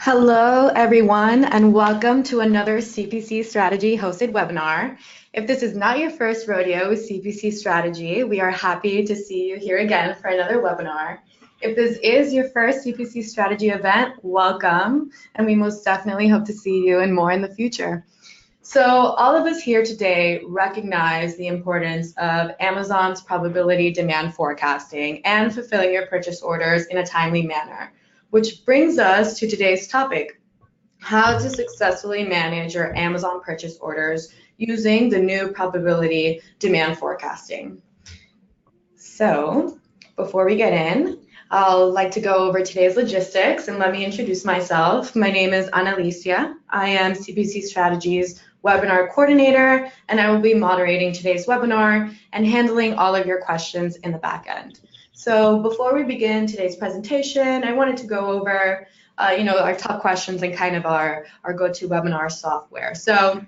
Hello, everyone, and welcome to another CPC Strategy hosted webinar. If this is not your first rodeo with CPC Strategy, we are happy to see you here again for another webinar. If this is your first CPC Strategy event, welcome, and we most definitely hope to see you and more in the future. So all of us here today recognize the importance of Amazon's probability demand forecasting and fulfilling your purchase orders in a timely manner. Which brings us to today's topic, how to successfully manage your Amazon purchase orders using the new probability demand forecasting. So before we get in, I'll like to go over today's logistics and let me introduce myself. My name is Annalicia. I am CPC Strategy's webinar coordinator, and I will be moderating today's webinar and handling all of your questions in the back end. So before we begin today's presentation, I wanted to go over our top questions and kind of our go-to webinar software. So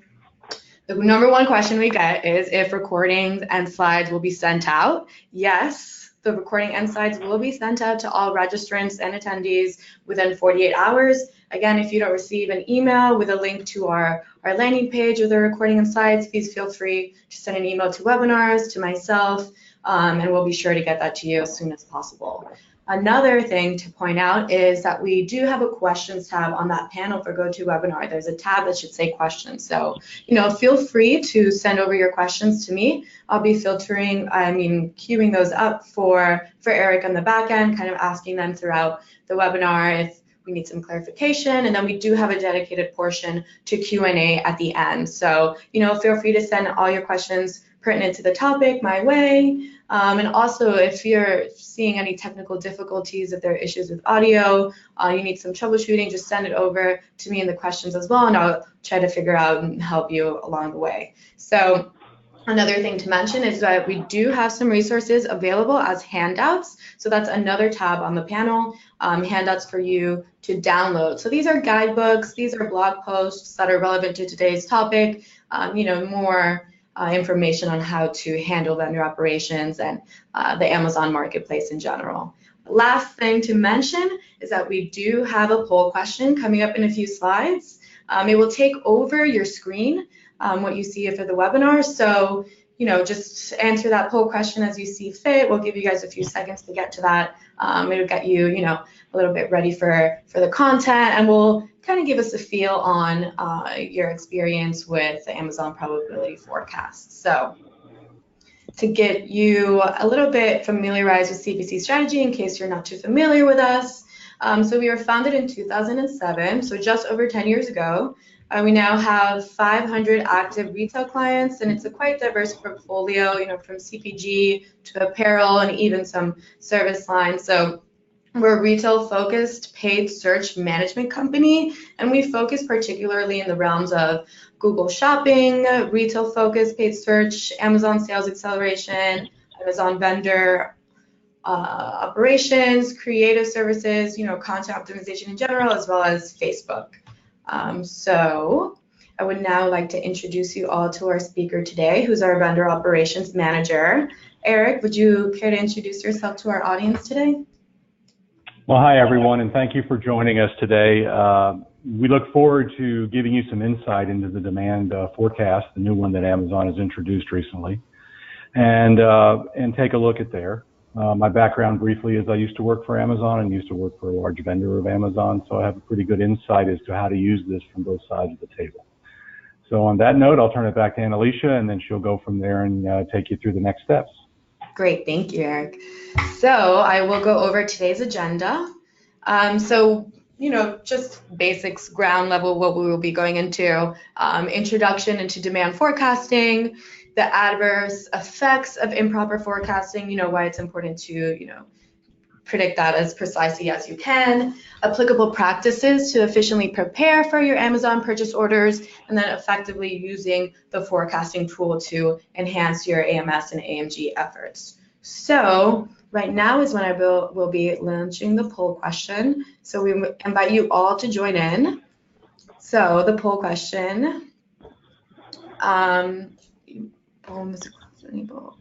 the number one question we get is if recordings and slides will be sent out. Yes, the recording and slides will be sent out to all registrants and attendees within 48 hours. Again, if you don't receive an email with a link to our landing page or the recording and slides, please feel free to send an email to webinars, to myself, and we'll be sure to get that to you as soon as possible. Another thing to point out is that we do have a questions tab on that panel for GoToWebinar. There's a tab that should say questions. So, feel free to send over your questions to me. I'll be queuing those up for Eric on the back end, kind of asking them throughout the webinar if we need some clarification, and then we do have a dedicated portion to Q&A at the end. So, feel free to send all your questions pertinent to the topic my way. And also, if you're seeing any technical difficulties, if there are issues with audio, you need some troubleshooting, just send it over to me in the questions as well, and I'll try to figure out and help you along the way. So another thing to mention is that we do have some resources available as handouts. So that's another tab on the panel, handouts for you to download. So these are guidebooks, these are blog posts that are relevant to today's topic, more information on how to handle vendor operations and the Amazon marketplace in general. Last thing to mention is that we do have a poll question coming up in a few slides. It will take over your screen, what you see for the webinar. So, just answer that poll question as you see fit. We'll give you guys a few seconds to get to that. It'll get you, a little bit ready for the content, and will kind of give us a feel on your experience with the Amazon probability forecast. So to get you a little bit familiarized with CPC Strategy in case you're not too familiar with us. So we were founded in 2007, so just over 10 years ago. We now have 500 active retail clients, and it's a quite diverse portfolio, from CPG to apparel and even some service lines. So we're a retail-focused paid search management company, and we focus particularly in the realms of Google Shopping, retail-focused paid search, Amazon sales acceleration, Amazon vendor operations, creative services, content optimization in general, as well as Facebook. So I would now like to introduce you all to our speaker today, who's our vendor operations manager. Eric, would you care to introduce yourself to our audience today? Well, hi, everyone, and thank you for joining us today. We look forward to giving you some insight into the demand forecast, the new one that Amazon has introduced recently, and take a look at there. My background briefly is I used to work for Amazon and used to work for a large vendor of Amazon, so I have a pretty good insight as to how to use this from both sides of the table. So on that note, I'll turn it back to Annalicia, and then she'll go from there and take you through the next steps. Great, thank you, Eric. So I will go over today's agenda. Just basics, ground level, what we will be going into, introduction into demand forecasting, the adverse effects of improper forecasting, why it's important to, predict that as precisely as you can, applicable practices to efficiently prepare for your Amazon purchase orders, and then effectively using the forecasting tool to enhance your AMS and AMG efforts. So right now is when I will be launching the poll question. So we invite you all to join in. So the poll question,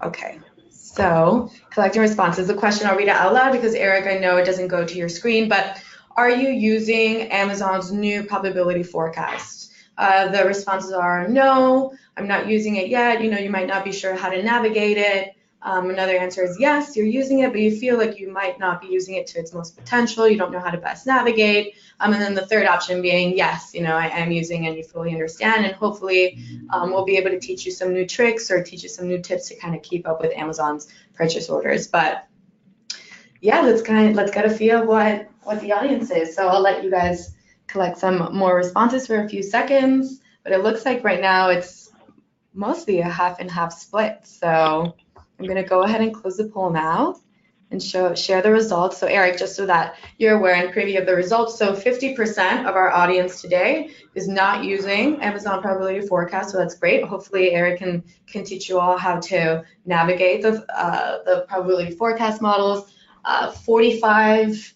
okay. So collecting responses. The question, I'll read it out loud because Eric, I know it doesn't go to your screen, but are you using Amazon's new probability forecast? The responses are no, I'm not using it yet. You might not be sure how to navigate it. Another answer is yes, you're using it, but you feel like you might not be using it to its most potential. You don't know how to best navigate. And then the third option being yes, I am using it and you fully understand. And hopefully we'll be able to teach you some new tricks or teach you some new tips to kind of keep up with Amazon's purchase orders. But yeah, let's get a feel of what the audience is. So I'll let you guys collect some more responses for a few seconds. But it looks like right now it's mostly a half and half split. So I'm going to go ahead and close the poll now and share the results. So Eric, just so that you're aware and preview of the results, so 50% of our audience today is not using Amazon Probability Forecast, so that's great. Hopefully Eric can teach you all how to navigate the probability forecast models. 45%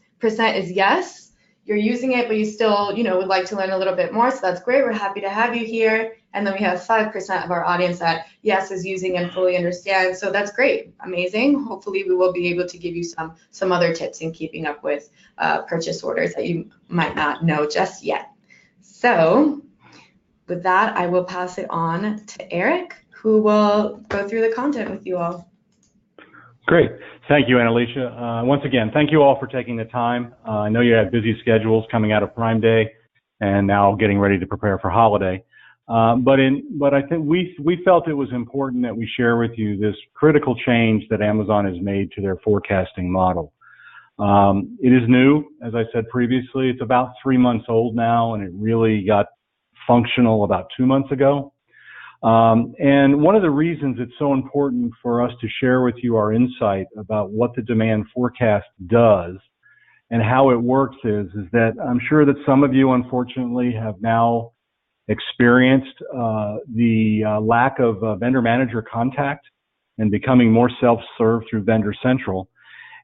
is yes. You're using it, but you still, would like to learn a little bit more, so that's great. We're happy to have you here. And then we have 5% of our audience that, yes, is using and fully understands, so that's great, amazing. Hopefully we will be able to give you some other tips in keeping up with purchase orders that you might not know just yet. So with that, I will pass it on to Eric, who will go through the content with you all. Great. Thank you, Annalicia. Once again, thank you all for taking the time. I know you have busy schedules coming out of Prime Day and now getting ready to prepare for holiday. But I think we felt it was important that we share with you this critical change that Amazon has made to their forecasting model. It is new, as I said previously. It's about 3 months old now, and it really got functional about 2 months ago. And one of the reasons it's so important for us to share with you our insight about what the demand forecast does and how it works is that I'm sure that some of you, unfortunately, have now experienced the lack of vendor manager contact and becoming more self-serve through Vendor Central.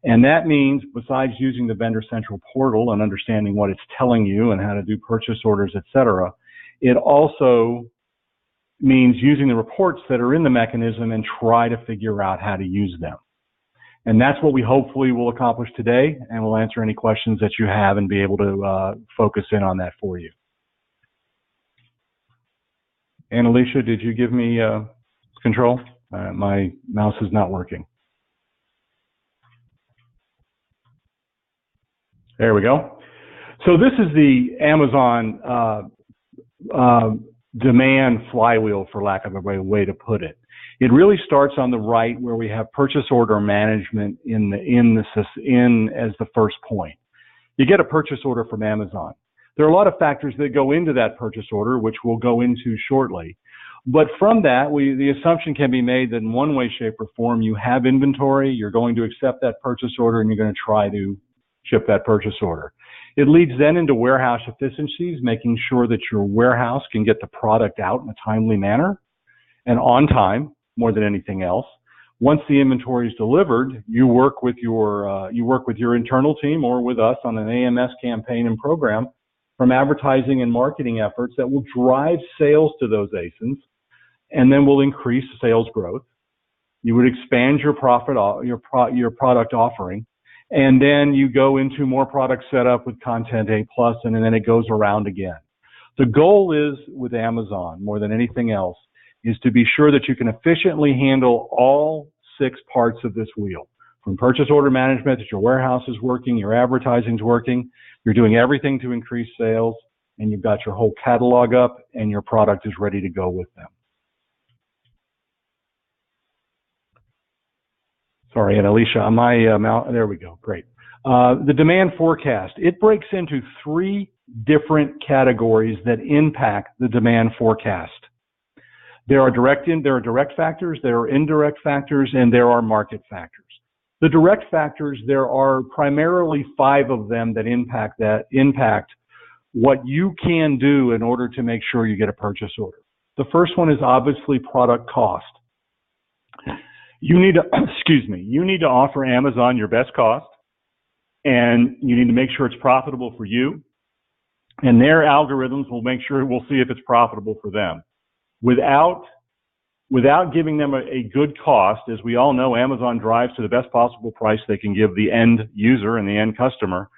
And that means, besides using the Vendor Central portal and understanding what it's telling you and how to do purchase orders, etc., it also means using the reports that are in the mechanism and try to figure out how to use them. And that's what we hopefully will accomplish today, and we'll answer any questions that you have and be able to focus in on that for you. Annalicia, did you give me control? My mouse is not working. There we go. So this is the Amazon demand flywheel, for lack of a better way to put it. It really starts on the right where we have purchase order management in as the first point. You get a purchase order from Amazon. There are a lot of factors that go into that purchase order, which we'll go into shortly. But from that, the assumption can be made that in one way, shape, or form, you have inventory, you're going to accept that purchase order, and you're going to try to ship that purchase order. It leads then into warehouse efficiencies, making sure that your warehouse can get the product out in a timely manner and on time more than anything else. Once the inventory is delivered, you work with your internal team or with us on an AMS campaign and program from advertising and marketing efforts that will drive sales to those ASINs and then will increase sales growth. You would expand your your product offering. And then you go into more product setup with Content A+, and then it goes around again. The goal is, with Amazon, more than anything else, is to be sure that you can efficiently handle all 6 parts of this wheel. From purchase order management, that your warehouse is working, your advertising is working, you're doing everything to increase sales, and you've got your whole catalog up, and your product is ready to go with them. Sorry, and Alicia, on my there we go. Great. The demand forecast. It breaks into 3 different categories that impact the demand forecast. There are direct factors, there are indirect factors, and there are market factors. The direct factors, there are primarily 5 of them that impact what you can do in order to make sure you get a purchase order. The first one is obviously product cost. You need to, you need to offer Amazon your best cost, and you need to make sure it's profitable for you, and their algorithms will make sure, we'll see if it's profitable for them. Without giving them a good cost, as we all know, Amazon drives to the best possible price they can give the end user and the end customer.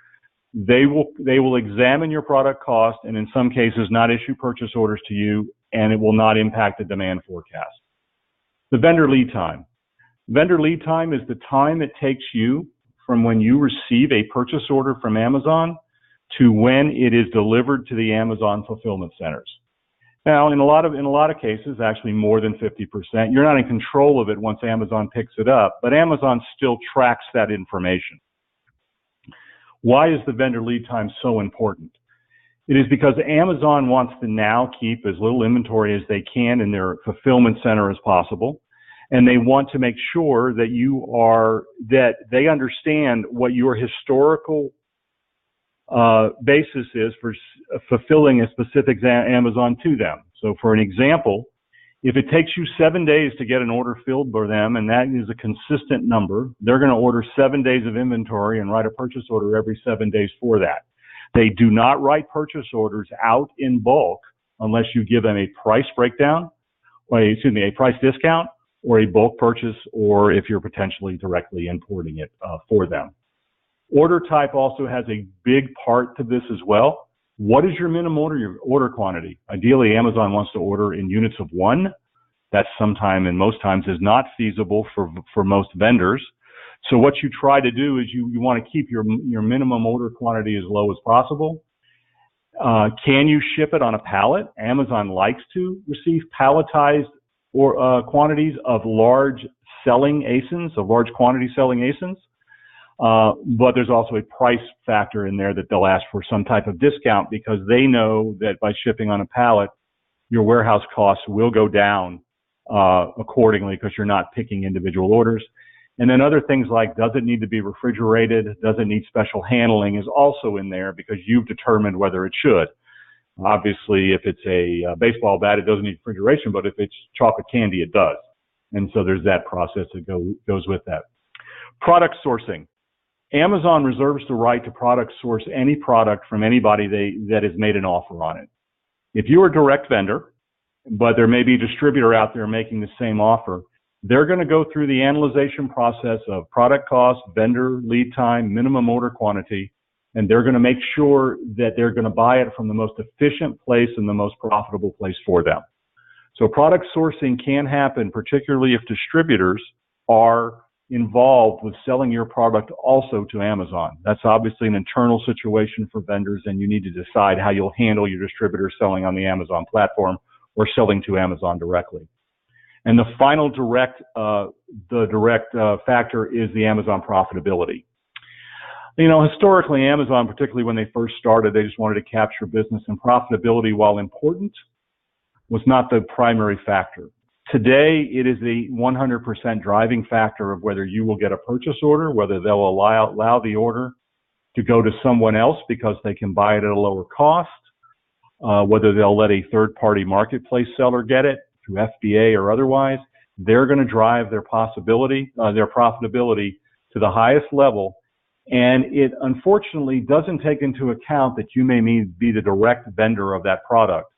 They will examine your product cost and in some cases not issue purchase orders to you, and it will not impact the demand forecast. The vendor lead time. Vendor lead time is the time it takes you from when you receive a purchase order from Amazon to when it is delivered to the Amazon fulfillment centers. Now, in a lot of cases, actually more than 50%, you're not in control of it once Amazon picks it up, but Amazon still tracks that information. Why is the vendor lead time so important? It is because Amazon wants to now keep as little inventory as they can in their fulfillment center as possible. And they want to make sure that they understand what your historical basis is for fulfilling a specific Amazon to them. So for an example, if it takes you 7 days to get an order filled for them, and that is a consistent number, they're going to order 7 days of inventory and write a purchase order every 7 days for that. They do not write purchase orders out in bulk unless you give them a price breakdown, a price discount, or a bulk purchase, or if you're potentially directly importing it for them. Order type also has a big part to this as well. What is your minimum order quantity? Ideally, Amazon wants to order in units of 1. That sometimes and most times is not feasible for most vendors. So what you try to do is you want to keep your minimum order quantity as low as possible. Can you ship it on a pallet? Amazon likes to receive palletized quantities of large selling ASINs, of large quantity selling ASINs. But there's also a price factor in there that they'll ask for some type of discount because they know that by shipping on a pallet, your warehouse costs will go down accordingly because you're not picking individual orders. And then other things like, does it need to be refrigerated? Does it need special handling is also in there because you've determined whether it should. Obviously, if it's a baseball bat, it doesn't need refrigeration, but if it's chocolate candy, it does. And so there's that process that goes with that. Product sourcing. Amazon reserves the right to product source any product from anybody that has made an offer on it. If you're a direct vendor, but there may be a distributor out there making the same offer, they're going to go through the analyzation process of product cost, vendor lead time, minimum order quantity, and they're going to make sure that they're going to buy it from the most efficient place and the most profitable place for them. So product sourcing can happen, particularly if distributors are involved with selling your product also to Amazon. That's obviously an internal situation for vendors, and you need to decide how you'll handle your distributor selling on the Amazon platform or selling to Amazon directly. And the final direct factor is the Amazon profitability. You know, historically, Amazon, particularly when they first started, they just wanted to capture business, and profitability, while important, was not the primary factor. Today, it is the 100% driving factor of whether you will get a purchase order, whether they'll allow the order to go to someone else because they can buy it at a lower cost, whether they'll let a third-party marketplace seller get it through FBA or otherwise. They're going to drive their profitability to the highest level. And it unfortunately doesn't take into account that you may be the direct vendor of that product.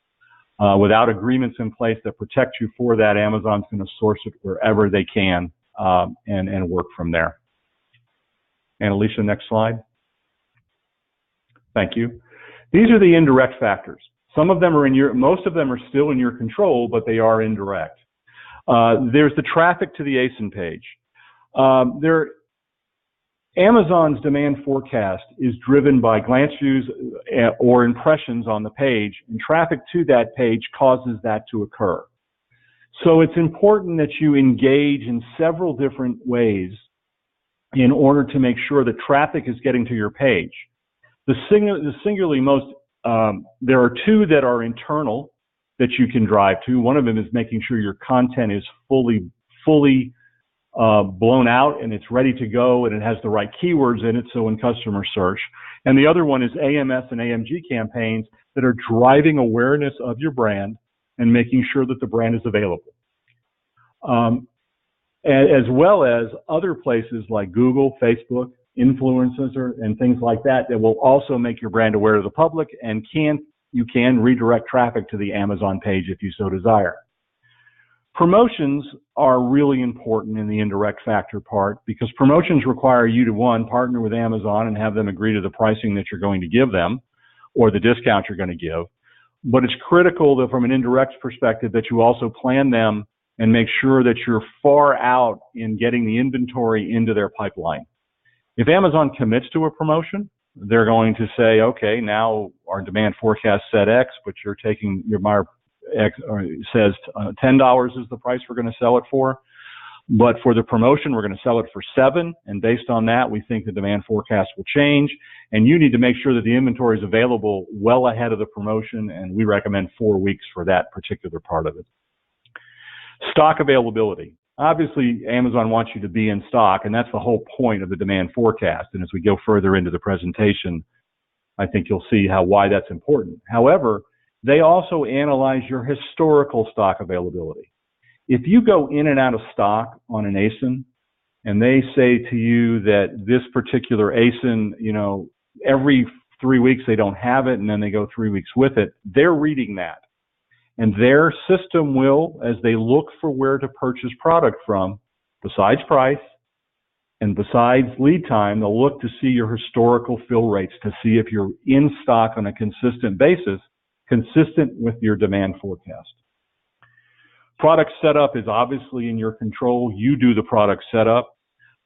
Without agreements in place that protect you for that, Amazon's going to source it wherever they can and work from there. And Alicia, next slide. Thank you. These are the indirect factors. Some of them are most of them are still in your control, but they are indirect. There's the traffic to the ASIN page. Amazon's demand forecast is driven by glance views or impressions on the page, and traffic to that page causes that to occur. So it's important that you engage in several different ways in order to make sure that traffic is getting to your page. Singularly most, there are two that are internal that you can drive to. One of them is making sure your content is fully blown out and it's ready to go and it has the right keywords in it, so in customer search. And the other one is AMS and AMG campaigns that are driving awareness of your brand and making sure that the brand is available. As well as other places like Google, Facebook, influencers, and things like that that will also make your brand aware to the public, and you can redirect traffic to the Amazon page if you so desire. Promotions are really important in the indirect factor part because promotions require you to, one, partner with Amazon and have them agree to the pricing that you're going to give them or the discount you're going to give. But it's critical that from an indirect perspective that you also plan them and make sure that you're far out in getting the inventory into their pipeline. If Amazon commits to a promotion, they're going to say, okay, now our demand forecast said X, but you're taking your buyer X, or says $10 is the price we're going to sell it for. But for the promotion, we're going to sell it for $7. And based on that, we think the demand forecast will change. And you need to make sure that the inventory is available well ahead of the promotion. And we recommend 4 weeks for that particular part of it. Stock availability. Obviously, Amazon wants you to be in stock, and that's the whole point of the demand forecast. And as we go further into the presentation, I think you'll see why that's important. However, they also analyze your historical stock availability. If you go in and out of stock on an ASIN, and they say to you that this particular ASIN, every 3 weeks they don't have it, and then they go 3 weeks with it, they're reading that. And their system will, as they look for where to purchase product from, besides price and besides lead time, they'll look to see your historical fill rates to see if you're in stock on a consistent basis, consistent with your demand forecast. Product setup is obviously in your control. You do the product setup.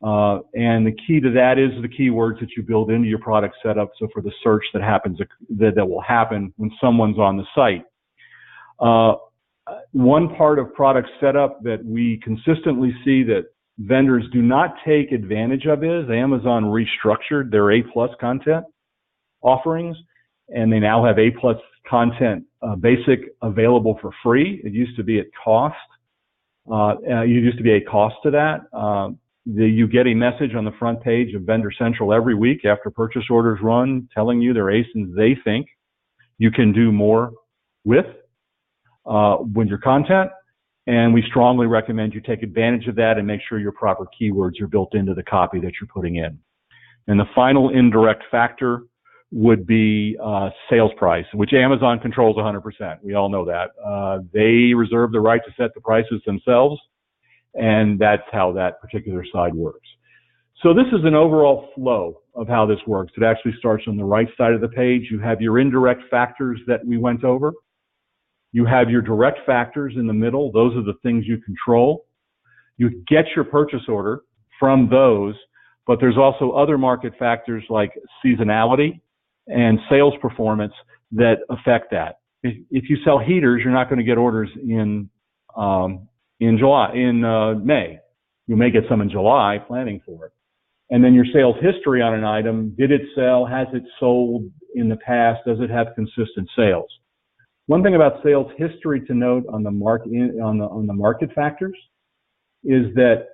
And the key to that is the keywords that you build into your product setup. So for the search that happens, that will happen when someone's on the site. One part of product setup that we consistently see that vendors do not take advantage of is Amazon restructured their A+ content offerings, and they now have A+ content basic available for free. It used to be at cost. It used to be a cost to that. You get a message on the front page of Vendor Central every week after purchase orders run telling you their ASINs they think you can do more with your content, and we strongly recommend you take advantage of that and make sure your proper keywords are built into the copy that you're putting in. And the final indirect factor would be sales price, which Amazon controls 100%. We all know that. They reserve the right to set the prices themselves, and that's how that particular side works. So this is an overall flow of how this works. It actually starts on the right side of the page. You have your indirect factors that we went over. You have your direct factors in the middle. Those are the things you control. You get your purchase order from those, but there's also other market factors like seasonality and sales performance that affect that. If you sell heaters, you're not going to get orders in May. You may get some in July, planning for it. And then your sales history on an item: did it sell? Has it sold in the past? Does it have consistent sales? One thing about sales history to note on the market factors is that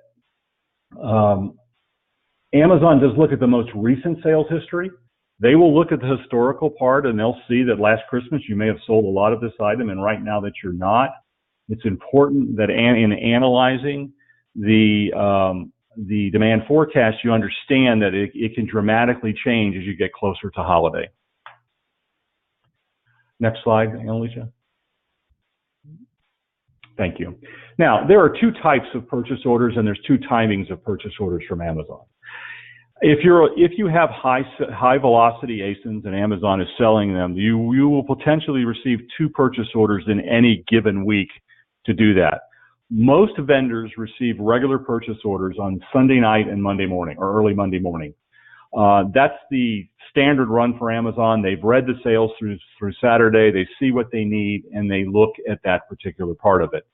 Amazon does look at the most recent sales history. They will look at the historical part, and they'll see that last Christmas you may have sold a lot of this item, and right now that you're not. It's important that in analyzing the demand forecast, you understand that it can dramatically change as you get closer to holiday. Next slide, Annalisa. Thank you. Now, there are two types of purchase orders, and there's two timings of purchase orders from Amazon. If you have high velocity ASINs and Amazon is selling them, you will potentially receive 2 purchase orders in any given week to do that. Most vendors receive regular purchase orders on Sunday night and Monday morning, or early Monday morning. That's the standard run for Amazon. They've read the sales through Saturday. They see what they need, and they look at that particular part of it.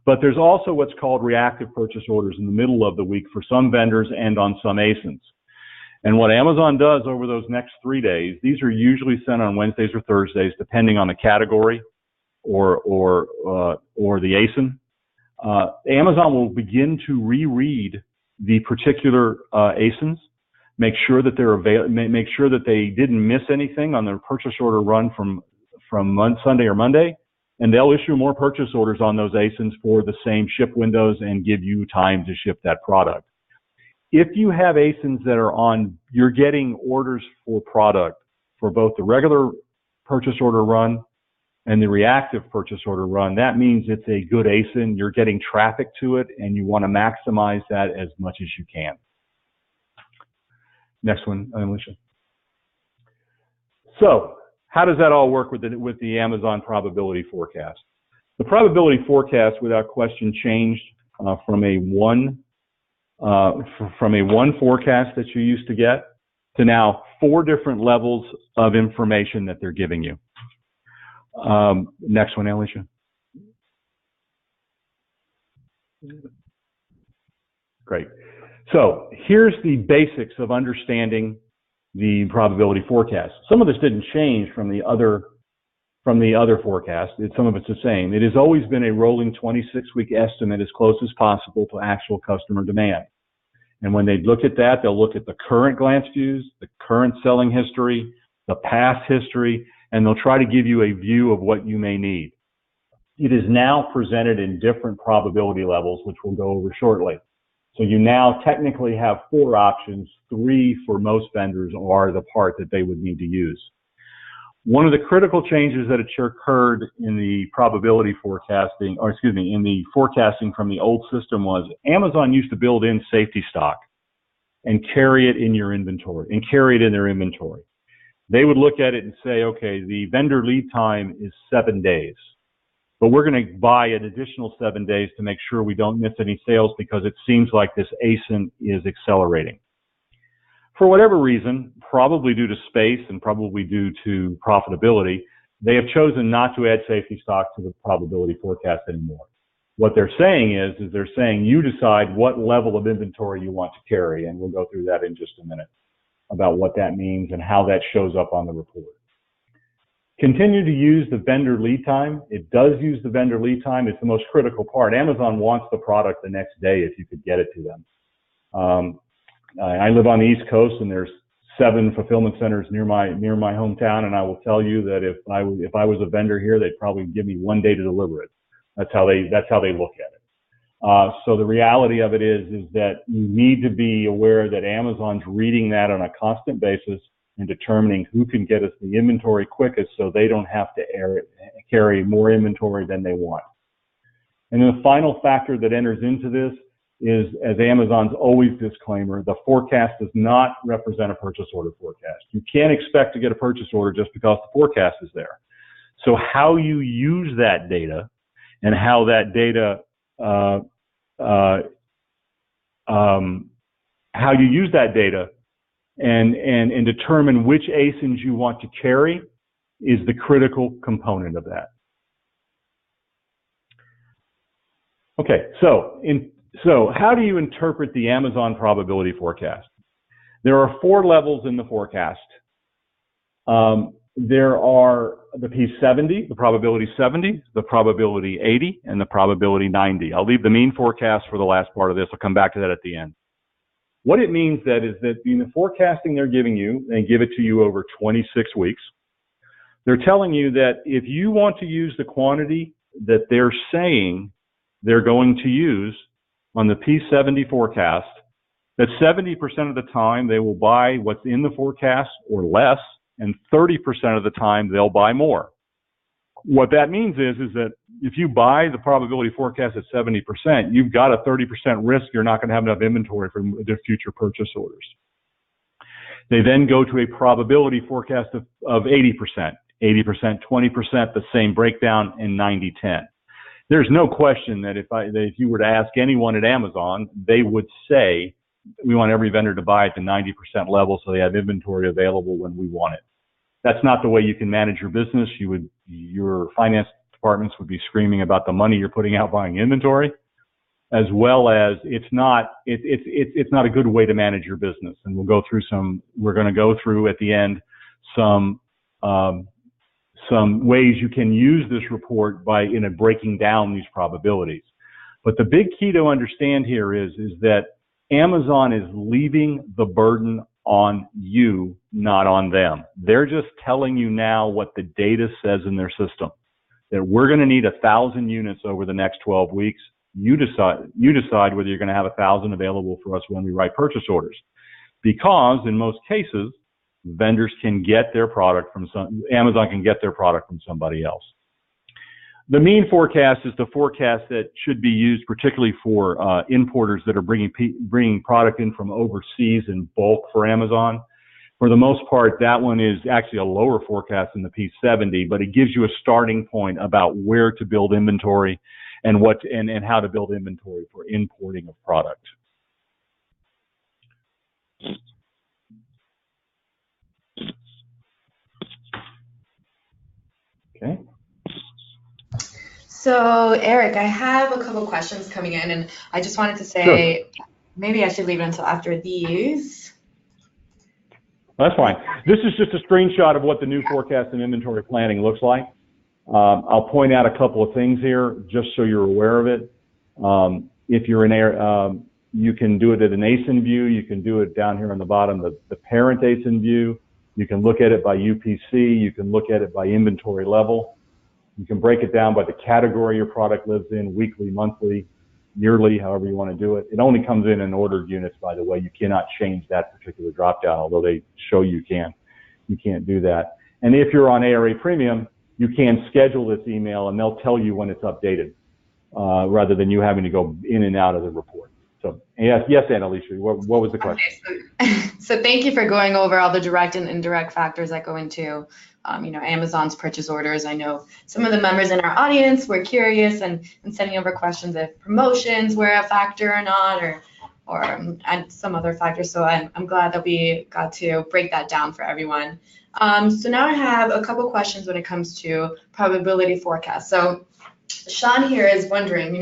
But there's also what's called reactive purchase orders in the middle of the week for some vendors and on some ASINs. And what Amazon does over those next 3 days, these are usually sent on Wednesdays or Thursdays, depending on the category or the ASIN. Amazon will begin to reread the particular ASINs. Make sure that they didn't miss anything on their purchase order run from Sunday or Monday, and they'll issue more purchase orders on those ASINs for the same ship windows and give you time to ship that product. If you have ASINs that are you're getting orders for product for both the regular purchase order run and the reactive purchase order run, that means it's a good ASIN. You're getting traffic to it, and you want to maximize that as much as you can. Next one, Alicia. So how does that all work with the Amazon probability forecast? The probability forecast, without question, changed from a one forecast that you used to get to now 4 different levels of information that they're giving you. Next one, Alicia. Great. So here's the basics of understanding the probability forecast. Some of this didn't change from the other forecast. Some of it's the same. It has always been a rolling 26-week estimate as close as possible to actual customer demand. And when they look at that, they'll look at the current glance views, the current selling history, the past history, and they'll try to give you a view of what you may need. It is now presented in different probability levels, which we'll go over shortly. So you now technically have 4 options. 3 for most vendors are the part that they would need to use. One of the critical changes that occurred in the probability forecasting, or excuse me, in the forecasting from the old system was Amazon used to build in safety stock and carry it in your inventory, and carry it in their inventory. They would look at it and say, okay, the vendor lead time is 7 days, but we're going to buy an additional 7 days to make sure we don't miss any sales because it seems like this ASIN is accelerating. For whatever reason, probably due to space and probably due to profitability, they have chosen not to add safety stock to the probability forecast anymore. What they're saying is they're saying you decide what level of inventory you want to carry, and we'll go through that in just a minute about what that means and how that shows up on the report. Continue to use the vendor lead time. It does use the vendor lead time. It's the most critical part. Amazon wants the product the next day if you could get it to them. I live on the East Coast, and there's 7 fulfillment centers near my hometown, and I will tell you that if I was a vendor here, they'd probably give me 1 day to deliver it. That's how they look at it. So the reality of it is that you need to be aware that Amazon's reading that on a constant basis and determining who can get us the inventory quickest so they don't have to carry more inventory than they want. And then the final factor that enters into this is, as Amazon's always disclaimer, the forecast does not represent a purchase order forecast. You can't expect to get a purchase order just because the forecast is there. So how you use that data and how that data, how you use that data and determine which ASINs you want to carry is the critical component of that. Okay, so how do you interpret the Amazon probability forecast? There are 4 levels in the forecast. There are the P70, the probability 70, the probability 80, and the probability 90. I'll leave the mean forecast for the last part of this. I'll come back to that at the end. What it means that is that in the forecasting they're giving you, they give it to you over 26 weeks. They're telling you that if you want to use the quantity that they're saying they're going to use on the P70 forecast, that 70% of the time they will buy what's in the forecast or less, and 30% of the time they'll buy more. What that means is that if you buy the probability forecast at 70%, you've got a 30% risk you're not going to have enough inventory for the future purchase orders. They then go to a probability forecast of 80%, 20%, the same breakdown, and 90-10. There's no question that if you were to ask anyone at Amazon, they would say, we want every vendor to buy at the 90% level so they have inventory available when we want it. That's not the way you can manage your business. Your finance departments would be screaming about the money you're putting out buying inventory, as well as it's not a good way to manage your business. And we're going to go through at the end some ways you can use this report in breaking down these probabilities. But the big key to understand here is that Amazon is leaving the burden on you, not on them. They're just telling you now what the data says in their system, that we're going to need 1,000 units over the next 12 weeks. You decide whether you're going to have 1,000 available for us when we write purchase orders. Because in most cases, vendors can get their product from Amazon can get their product from somebody else. The mean forecast is the forecast that should be used particularly for importers that are bringing product in from overseas in bulk for Amazon. For the most part, that one is actually a lower forecast than the P70, but it gives you a starting point about where to build inventory and and how to build inventory for importing of product. Okay. So, Eric, I have a couple questions coming in, and I just wanted to say, sure, maybe I should leave it until after these. That's fine. This is just a screenshot of what the new forecast and inventory planning looks like. I'll point out a couple of things here just so you're aware of it. If you're in there, you can do it at an ASIN view. You can do it down here on the bottom, the parent ASIN view. You can look at it by UPC. You can look at it by inventory level. You can break it down by the category your product lives in, weekly, monthly, yearly, however you want to do it. It only comes in ordered units, by the way. You cannot change that particular drop-down, although they show you can. You can't do that. And if you're on ARA Premium, you can schedule this email, and they'll tell you when it's updated, rather than you having to go in and out of the report. So, yes, Annalisa, what was the question? Okay, so thank you for going over all the direct and indirect factors that go into Amazon's purchase orders. I know some of the members in our audience were curious and sending over questions if promotions were a factor or not, or and some other factors. So I'm glad that we got to break that down for everyone. So now I have a couple questions when it comes to probability forecast. So Sean here is wondering,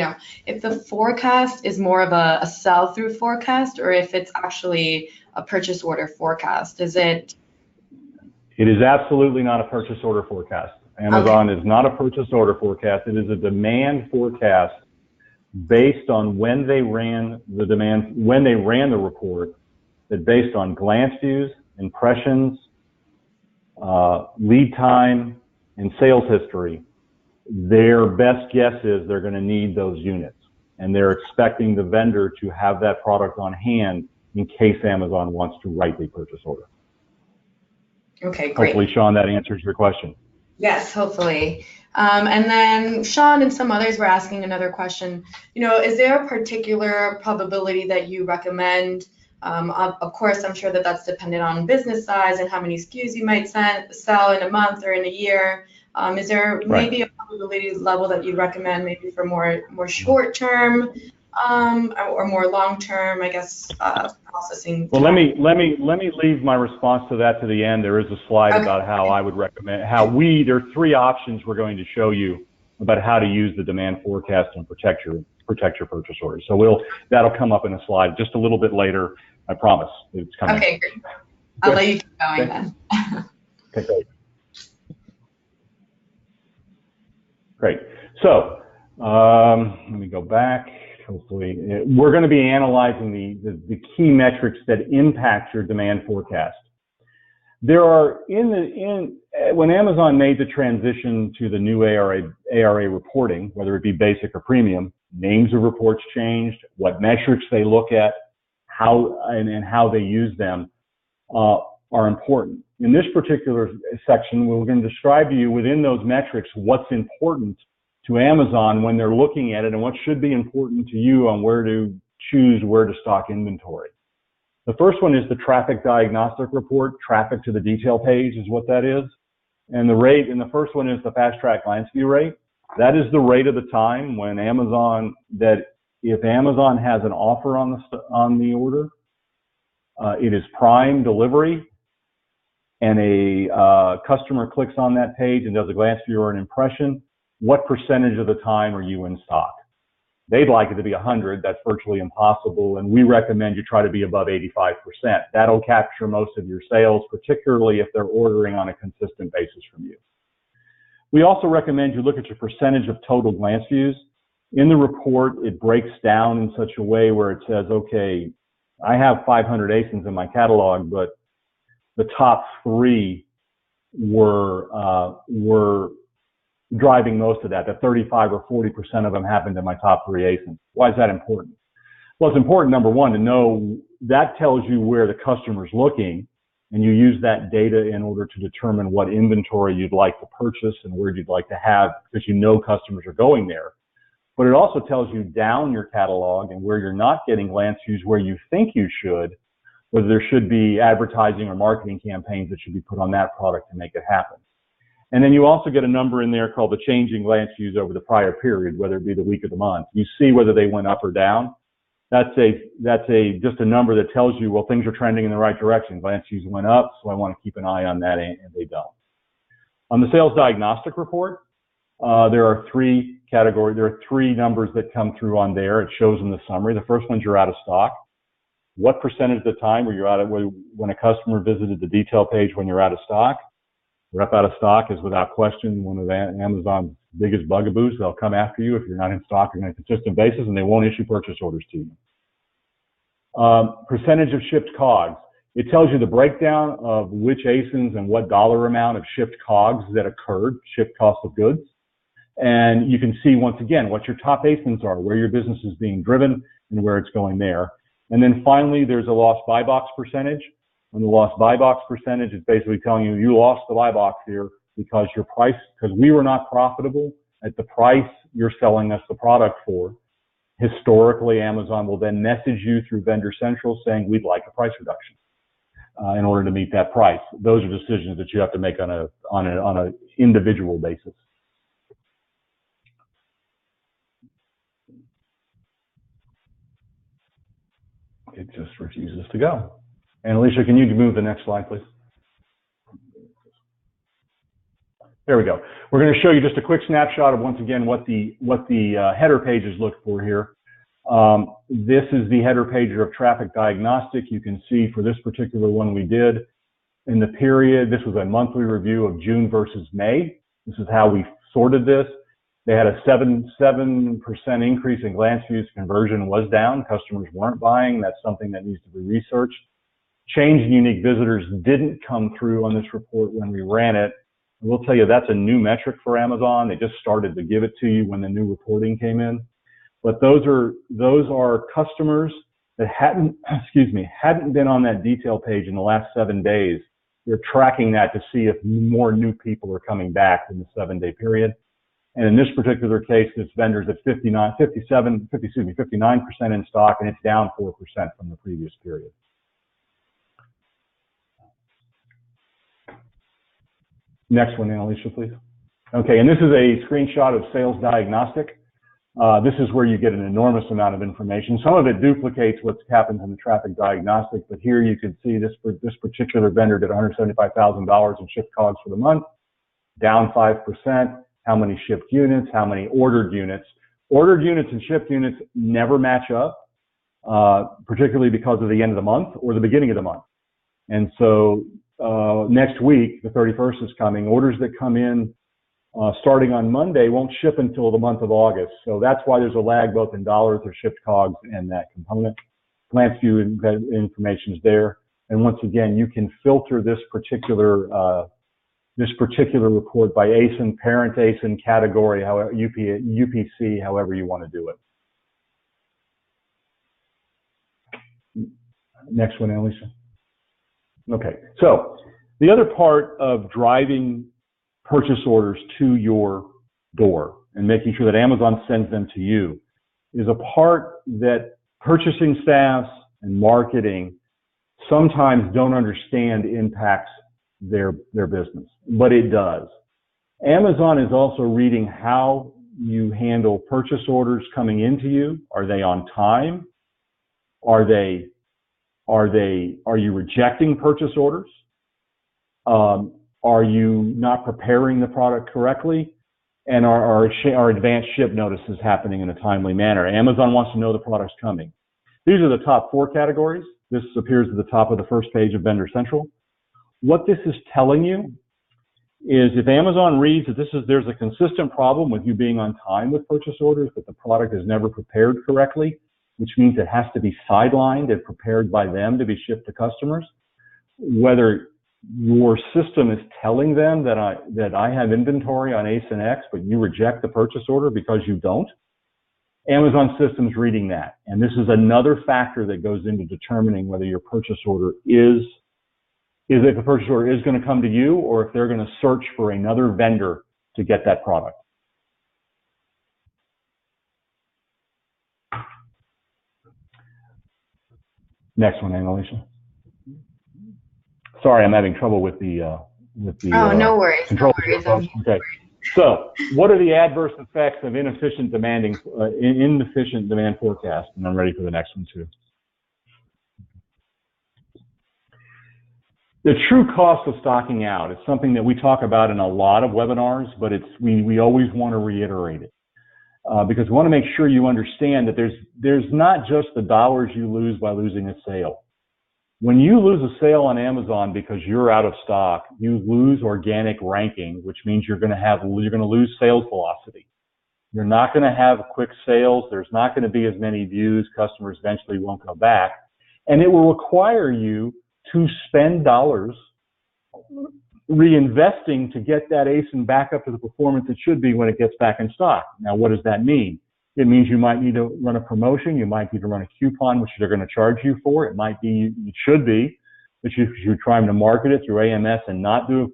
if the forecast is more of a sell-through forecast or if it's actually a purchase order forecast. It is absolutely not a purchase order forecast. Amazon is not a purchase order forecast. It is a demand forecast based on when they ran the report, that based on glance views, impressions, lead time, and sales history, their best guess is they're going to need those units. And they're expecting the vendor to have that product on hand in case Amazon wants to write the purchase order. Okay, great. Hopefully, Sean, that answers your question. Yes, hopefully. And then Sean and some others were asking another question. Is there a particular probability that you recommend? Of course, I'm sure that that's dependent on business size and how many SKUs you might sell in a month or in a year. Is there maybe a probability level that you'd recommend maybe for more short term or more long term, I guess, processing? Well, let me leave my response to that to the end. There is a slide about how I would recommend there are three options we're going to show you about how to use the demand forecast and protect your purchase orders. So that'll come up in a slide just a little bit later. I promise. It's coming. Okay, great. I'll let you keep going then. Okay, great. Great. So let me go back. Hopefully, we're going to be analyzing the key metrics that impact your demand forecast. There are when Amazon made the transition to the new ARA reporting, whether it be basic or premium, names of reports changed, what metrics they look at, how they use them are important. In this particular section, we're going to describe to you within those metrics what's important to Amazon when they're looking at it and what should be important to you on where to choose where to stock inventory. The first one is the traffic diagnostic report. Traffic to the detail page is what that is. And the first one is the fast track glance view rate. That is the rate of the time when if Amazon has an offer on the order, it is prime delivery, and a customer clicks on that page and does a glance view or an impression, what percentage of the time are you in stock? They'd like it to be 100. That's virtually impossible, and we recommend you try to be above 85%. That'll capture most of your sales, particularly if they're ordering on a consistent basis from you. We also recommend you look at your percentage of total glance views. In the report, it breaks down in such a way where it says, okay, I have 500 ASINs in my catalog, but the top 3 were driving most of that. That 35 or 40% of them happened in my top 3 ASINs. Why is that important? Well, it's important, number one, to know that tells you where the customer's looking, and you use that data in order to determine what inventory you'd like to purchase and where you'd like to have, because you know customers are going there. But it also tells you down your catalog and where you're not getting glance views where you think you should, whether there should be advertising or marketing campaigns that should be put on that product to make it happen. And then you also get a number in there called the changing glance views over the prior period, whether it be the week or the month. You see whether they went up or down. That's just a number that tells you, well, things are trending in the right direction. Glance views went up, so I want to keep an eye on that, and they don't. On the sales diagnostic report, there are three categories. There are three numbers that come through on there. It shows in the summary. The first one's you're out of stock. What percentage of the time were you out of, when a customer visited the detail page when you're out of stock? Rep out of stock is without question one of Amazon's biggest bugaboos. They'll come after you if you're not in stock on a consistent basis, and they won't issue purchase orders to you. Percentage of shipped COGS. It tells you the breakdown of which ASINs and what dollar amount of shipped COGS that occurred, shipped cost of goods. And you can see, once again, what your top ASINs are, where your business is being driven, and where it's going there. And then finally, there's a lost buy box percentage. And the lost buy box percentage is basically telling you, you lost the buy box here because your price, because we were not profitable at the price you're selling us the product for. Historically, Amazon will then message you through Vendor Central saying, we'd like a price reduction in order to meet that price. Those are decisions that you have to make on a individual basis. It just refuses to go. And Alicia, can you move the next slide, please? There we go. We're going to show you just a quick snapshot of, once again, what the header pages look for here. This is the header page of Traffic Diagnostic. You can see for this particular one we did in the period, this was a monthly review of June versus May. This is how we sorted this. They had a 7% increase in glance views. Conversion was down. Customers weren't buying. That's something that needs to be researched. Change in unique visitors didn't come through on this report when we ran it. I will tell you that's a new metric for Amazon. They just started to give it to you when the new reporting came in. But those are customers that hadn't been on that detail page in the last 7 days. They're tracking that to see if more new people are coming back in the 7-day period. And in this particular case, this vendor's at 59% in stock, and it's down 4% from the previous period. Next one, Alicia, please. Okay, and this is a screenshot of Sales Diagnostic. This is where you get an enormous amount of information. Some of it duplicates what happens in the Traffic Diagnostic, but here you can see this particular vendor did $175,000 in shipped COGS for the month, down 5%. How many shipped units, how many ordered units. Ordered units and shipped units never match up, particularly because of the end of the month or the beginning of the month. And so next week, the 31st is coming. Orders that come in starting on Monday won't ship until the month of August. So that's why there's a lag both in dollars or shipped COGS and that component. Glance view information is there. And once again, you can filter this particular report by ASIN, parent ASIN, category, however, UPC, however you want to do it. Next one, Alicia. Okay, so the other part of driving purchase orders to your door and making sure that Amazon sends them to you is a part that purchasing staffs and marketing sometimes don't understand impacts their business, but it does. Amazon is also reading how you handle purchase orders coming into you. Are they on time? Are you rejecting purchase orders? Are you not preparing the product correctly? And are advanced ship notices happening in a timely manner? Amazon wants to know the product's coming. These are the top 4 categories. This appears at the top of the first page of Vendor Central. What this is telling you is if Amazon reads that there's a consistent problem with you being on time with purchase orders, that the product is never prepared correctly, which means it has to be sidelined and prepared by them to be shipped to customers, whether your system is telling them that I have inventory on ASIN X, but you reject the purchase order because you don't, Amazon system's reading that. And this is another factor that goes into determining whether your purchase order is is if a purchase order is going to come to you or if they're going to search for another vendor to get that product. Next one, Annalisa. Sorry, I'm having trouble with the oh, no worries. control. No worries. Okay. So, what are the adverse effects of inefficient demand forecast? And I'm ready for the next one too. The true cost of stocking out is something that we talk about in a lot of webinars, but we always want to reiterate it because we want to make sure you understand that there's not just the dollars you lose by losing a sale. When you lose a sale on Amazon because you're out of stock, you lose organic ranking, which means you're going to lose sales velocity. You're not going to have quick sales. There's not going to be as many views. Customers eventually won't go back, and it will require you to spend dollars reinvesting to get that ASIN back up to the performance it should be when it gets back in stock. Now, what does that mean? It means you might need to run a promotion. You might need to run a coupon, which they're going to charge you for. It might be, it should be, that you're trying to market it through AMS and not do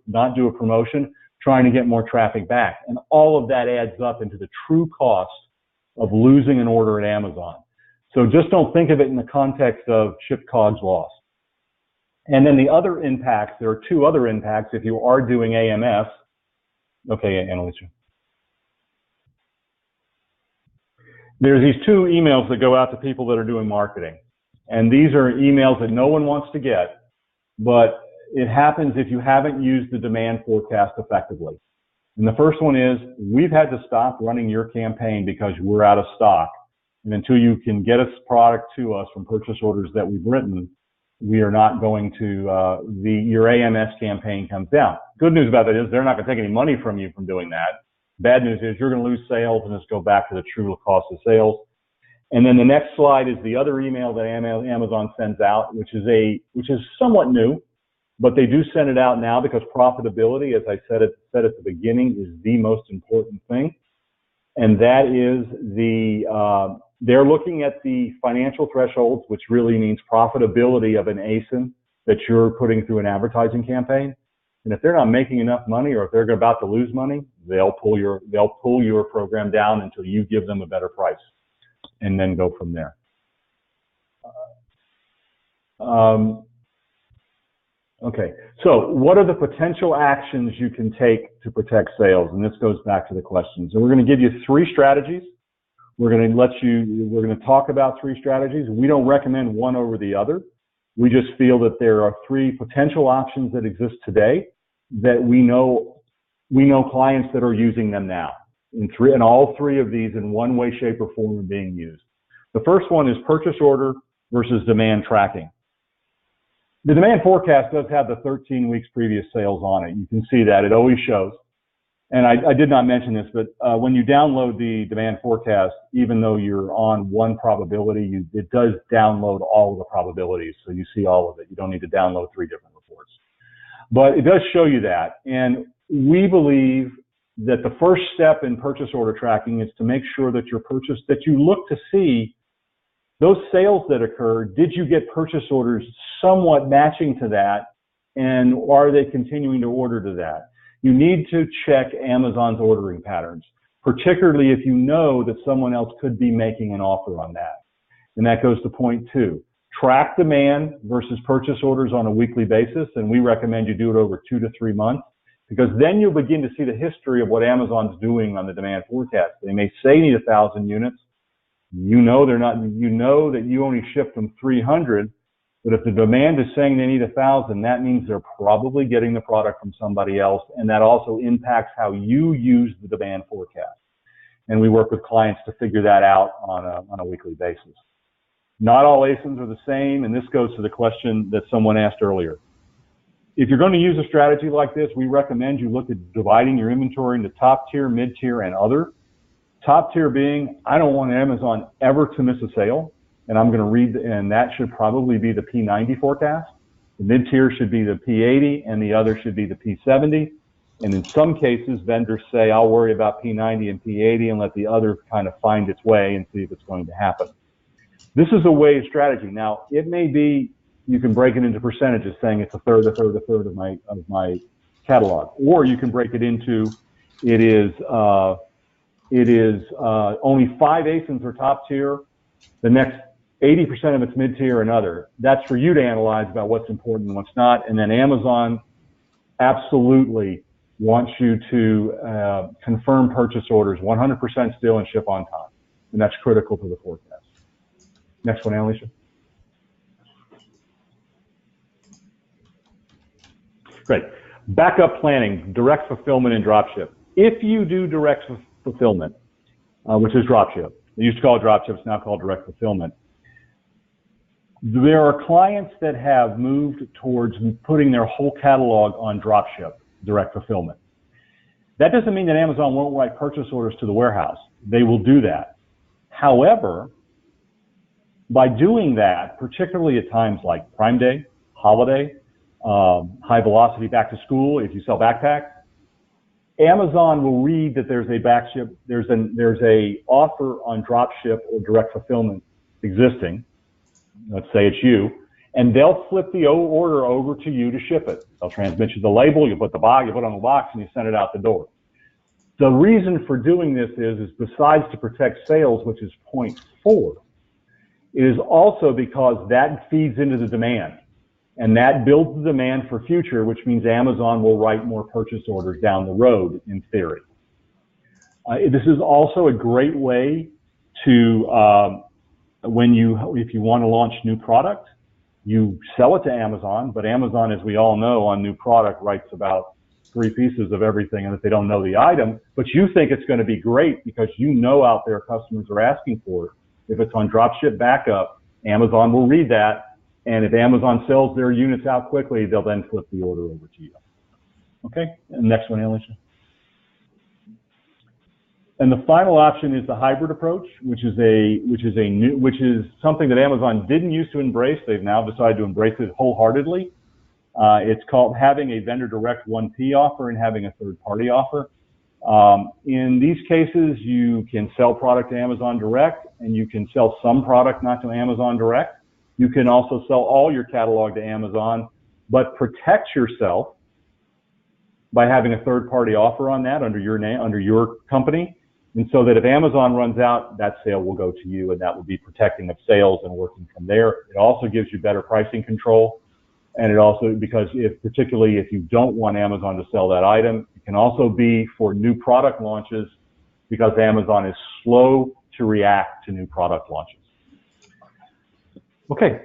a promotion, trying to get more traffic back. And all of that adds up into the true cost of losing an order at Amazon. So just don't think of it in the context of shipped COGS loss. And then the other impacts, there are two other impacts if you are doing AMS. Okay, Annalisa. There's these two emails that go out to people that are doing marketing. And these are emails that no one wants to get, but it happens if you haven't used the demand forecast effectively. And the first one is, we've had to stop running your campaign because we're out of stock. And until you can get us product to us from purchase orders that we've written, we are not going to, your AMS campaign comes down. Good news about that is they're not going to take any money from you from doing that. Bad news is you're going to lose sales and just go back to the true cost of sales. And then the next slide is the other email that Amazon sends out, which is somewhat new, but they do send it out now because profitability, as I said at the beginning, is the most important thing. And that is they're looking at the financial thresholds, which really means profitability of an ASIN that you're putting through an advertising campaign. And if they're not making enough money, or if they're about to lose money, they'll pull your program down until you give them a better price, and then go from there. Okay, so what are the potential actions you can take to protect sales? And this goes back to the questions. And we're going to give you 3 strategies. We're going to talk about 3 strategies. We don't recommend one over the other. We just feel that there are 3 potential options that exist today that we know clients that are using them now. And all 3 of these in one way, shape, or form are being used. The first one is purchase order versus demand tracking. The demand forecast does have the 13 weeks previous sales on it. You can see that. It always shows. And I did not mention this, but when you download the demand forecast, even though you're on one probability, it does download all of the probabilities. So you see all of it. You don't need to download 3 different reports. But it does show you that. And we believe that the first step in purchase order tracking is to make sure that that you look to see those sales that occur. Did you get purchase orders somewhat matching to that? And are they continuing to order to that? You need to check Amazon's ordering patterns, particularly if you know that someone else could be making an offer on that. And that goes to point 2. Track demand versus purchase orders on a weekly basis, and we recommend you do it over 2 to 3 months, because then you'll begin to see the history of what Amazon's doing on the demand forecast. They may say need 1,000 units. You know they're not. You know that you only shipped them 300. But if the demand is saying they need 1,000, that means they're probably getting the product from somebody else, and that also impacts how you use the demand forecast. And we work with clients to figure that out on a weekly basis. Not all ASINs are the same, and this goes to the question that someone asked earlier. If you're going to use a strategy like this, we recommend you look at dividing your inventory into top tier, mid tier, and other. Top tier being, I don't want Amazon ever to miss a sale. And I'm going to read, and that should probably be the P90 forecast. The mid-tier should be the P80, and the other should be the P70. And in some cases, vendors say, I'll worry about P90 and P80 and let the other kind of find its way and see if it's going to happen. This is a way of strategy. Now, it may be you can break it into percentages, saying it's a third, a third, a third of my catalog. Or you can break it into, it is only 5 ASINs are top tier, the next 80% of it's mid-tier and other. That's for you to analyze about what's important and what's not. And then Amazon absolutely wants you to confirm purchase orders 100% still and ship on time. And that's critical to the forecast. Next one, Alicia. Great. Backup planning, direct fulfillment and dropship. If you do direct fulfillment, which is dropship, they used to call it dropship, it's now called direct fulfillment. There are clients that have moved towards putting their whole catalog on dropship, direct fulfillment. That doesn't mean that Amazon won't write purchase orders to the warehouse. They will do that. However, by doing that, particularly at times like Prime Day, holiday, high velocity back to school, if you sell backpacks, Amazon will read that there's a offer on dropship or direct fulfillment existing. Let's say it's you, and they'll flip the order over to you to ship it. They'll transmit you the label, you put it on the box, and you send it out the door. The reason for doing this is besides to protect sales, which is point 4, it is also because that feeds into the demand. And that builds the demand for future, which means Amazon will write more purchase orders down the road, in theory. This is also a great way to, if you want to launch new product, you sell it to Amazon, but Amazon, as we all know, on new product writes about 3 pieces of everything, and if they don't know the item, but you think it's going to be great because you know out there customers are asking for it. If it's on dropship backup, Amazon will read that. And if Amazon sells their units out quickly, they'll then flip the order over to you. Okay, and next one, Alicia. And the final option is the hybrid approach, which is something that Amazon didn't used to embrace. They've now decided to embrace it wholeheartedly. It's called having a vendor direct 1P offer and having a third-party offer. In these cases, you can sell product to Amazon direct, and you can sell some product not to Amazon direct. You can also sell all your catalog to Amazon, but protect yourself by having a third-party offer on that under your name, under your company. And so that if Amazon runs out, that sale will go to you, and that will be protecting of sales and working from there. It also gives you better pricing control. And it also, because particularly if you don't want Amazon to sell that item, it can also be for new product launches because Amazon is slow to react to new product launches. Okay,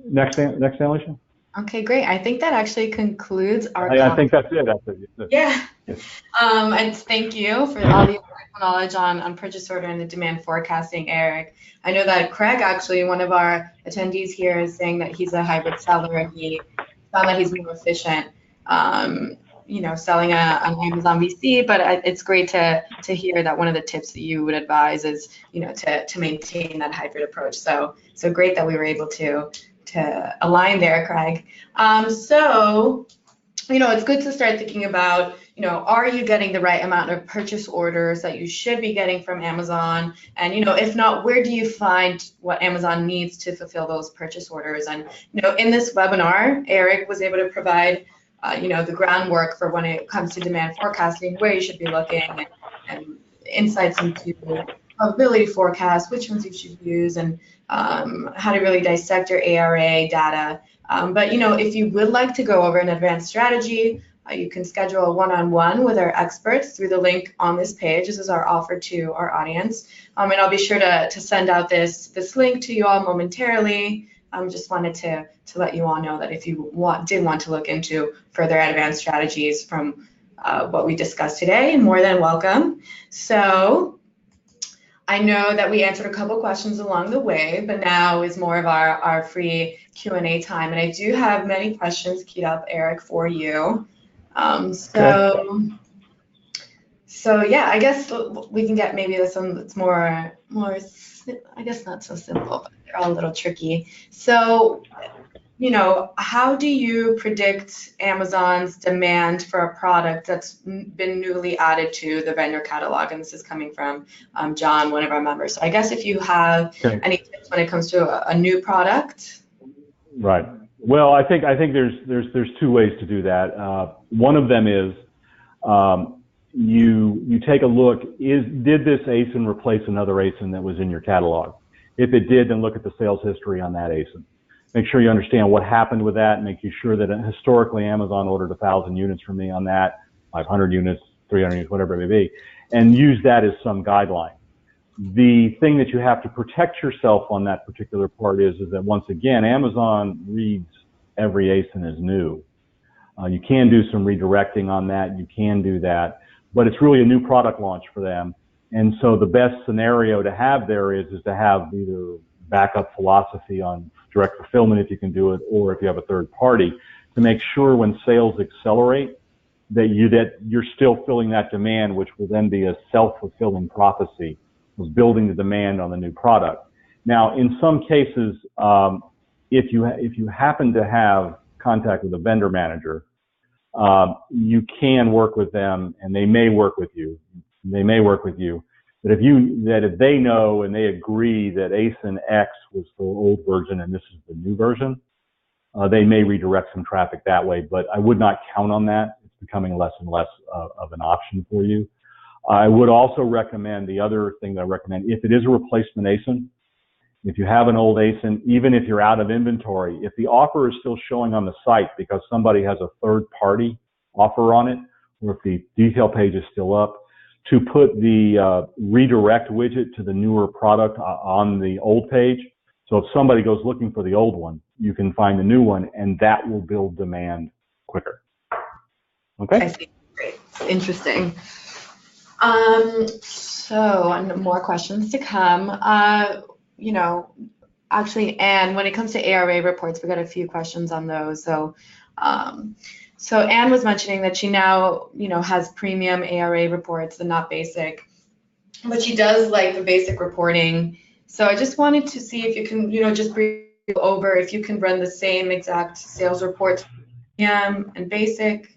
next, Alicia. Okay, great. I think that actually concludes our. I think that's it. Yeah. And thank you for all the knowledge on purchase order and the demand forecasting, Eric. I know that Craig, actually, one of our attendees here, is saying that he's a hybrid seller and he found that he's more efficient, selling on Amazon VC. But it's great to hear that one of the tips that you would advise is, to maintain that hybrid approach. So great that we were able to align there, Craig. So it's good to start thinking about, are you getting the right amount of purchase orders that you should be getting from Amazon? And, if not, where do you find what Amazon needs to fulfill those purchase orders? And, in this webinar, Eric was able to provide, the groundwork for when it comes to demand forecasting, where you should be looking, and insights into probability forecast, which ones you should use, and how to really dissect your ARA data. But if you would like to go over an advanced strategy, you can schedule a one-on-one with our experts through the link on this page. This is our offer to our audience. And I'll be sure to send out this link to you all momentarily. Just wanted to let you all know that if you did want to look into further advanced strategies from what we discussed today, more than welcome. So I know that we answered a couple questions along the way, but now is more of our free Q&A time. And I do have many questions keyed up, Eric, for you. So yeah, I guess we can get maybe this one that's more, I guess not so simple, but they're all a little tricky. So, how do you predict Amazon's demand for a product that's been newly added to the vendor catalog? And this is coming from John, one of our members. So I guess if you have any tips when it comes to a new product. Right. Well, I think there's two ways to do that. One of them is you take a look. Did this ASIN replace another ASIN that was in your catalog? If it did, then look at the sales history on that ASIN. Make sure you understand what happened with that. Make sure that historically Amazon ordered 1,000 units from me on that, 500 units, 300 units, whatever it may be, and use that as some guideline. The thing that you have to protect yourself on that particular part is that once again, Amazon reads every ASIN as new. You can do some redirecting on that. You can do that, but it's really a new product launch for them. And so the best scenario to have there is to have either backup philosophy on direct fulfillment if you can do it, or if you have a third party, to make sure when sales accelerate that you're still filling that demand, which will then be a self-fulfilling prophecy of building the demand on the new product. Now, in some cases, if you happen to have contact with a vendor manager, you can work with them, and they may work with you. But if they know and they agree that ASIN X was the old version and this is the new version, they may redirect some traffic that way. But I would not count on that. It's becoming less and less of an option for you. I would also recommend, the other thing that I recommend, if it is a replacement ASIN, if you have an old ASIN, even if you're out of inventory, if the offer is still showing on the site because somebody has a third party offer on it, or if the detail page is still up, to put the redirect widget to the newer product on the old page. So if somebody goes looking for the old one, you can find the new one, and that will build demand quicker. Okay? I see. Great. Interesting. So more questions to come. Actually, Anne, when it comes to ARA reports, we got a few questions on those. So Anne was mentioning that she now, has premium ARA reports and not basic, but she does like the basic reporting. So I just wanted to see if you can, just brief over if you can run the same exact sales reports, premium and basic.